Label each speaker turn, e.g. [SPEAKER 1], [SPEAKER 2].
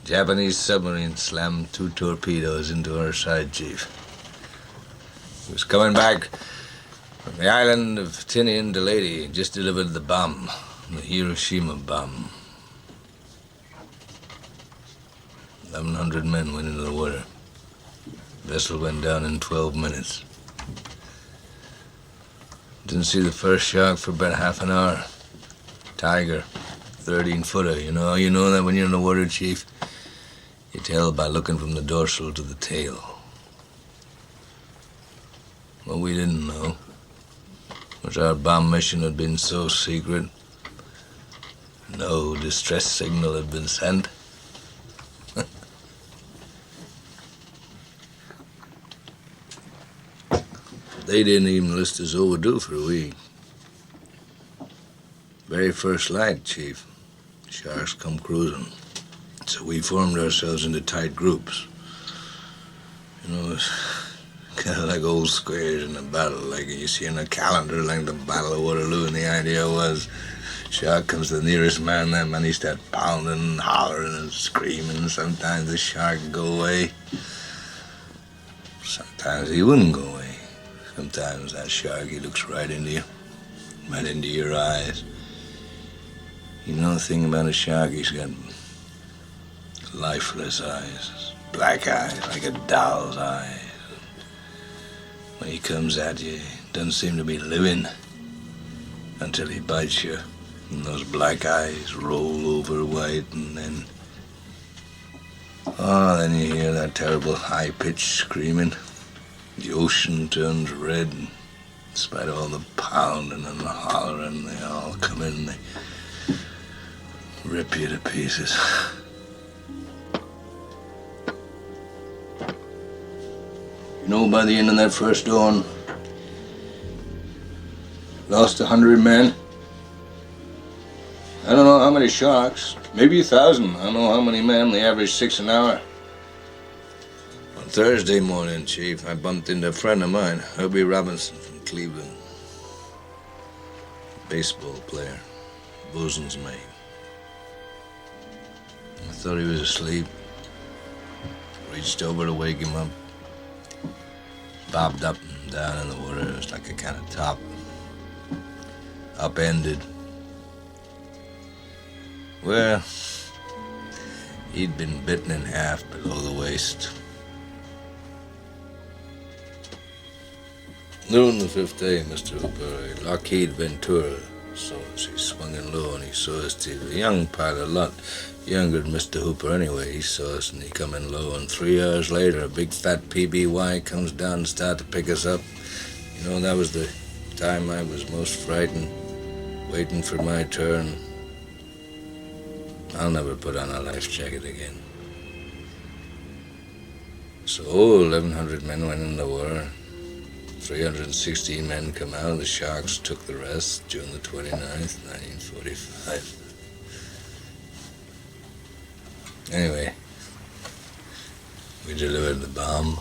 [SPEAKER 1] Japanese submarine slammed 2 torpedoes into our side, Chief. He was coming back from the island of Tinian to Leyte, just delivered the bomb, the Hiroshima bomb. 1,100 men went into the water. Vessel went down in 12 minutes. Didn't see the first shark for about half an hour. Tiger, 13-footer. You know that when you're in the water, Chief? You tell by looking from the dorsal to the tail. What we didn't know was our bomb mission had been so secret, no distress signal had been sent. They didn't even list us overdue for a week. Very first light, Chief. Sharks come cruising. So we formed ourselves into tight groups. It's kind of like old squares in a battle, like you see in a calendar, like the Battle of Waterloo, and the idea was shark comes to the nearest man, that man he starts pounding and hollering and screaming. Sometimes the shark would go away. Sometimes he wouldn't go away. Sometimes that shark, he looks right into you, right into your eyes. You know the thing about a shark, he's got lifeless eyes, black eyes, like a doll's eyes. When he comes at you, he doesn't seem to be living until he bites you. And those black eyes roll over white, and then you hear that terrible high-pitched screaming. The ocean turns red, and in spite of all the pounding and the hollering, they all come in and they rip you to pieces. By the end of that first dawn, lost 100 men. I don't know how many sharks, maybe 1,000. I don't know how many men. They average 6 an hour. On Thursday morning, Chief, I bumped into a friend of mine, Herbie Robinson from Cleveland. Baseball player, bosun's mate. I thought he was asleep. Reached over to wake him up. Bobbed up and down in the water. It was like a kind of top. Upended. Well, he'd been bitten in half below the waist. Noon the 5th day, Mr. Hooper, Lockheed Ventura saw us. He swung in low and he saw us too. A young pilot, a lot younger than Mr. Hooper anyway. He saw us and he come in low, and 3 hours later a big fat PBY comes down and started to pick us up. That was the time I was most frightened, waiting for my turn. I'll never put on a life jacket again. So 1,100 men went in the war. 316 men come out. The sharks took the rest. June the 29th, 1945. Anyway, we delivered the bomb.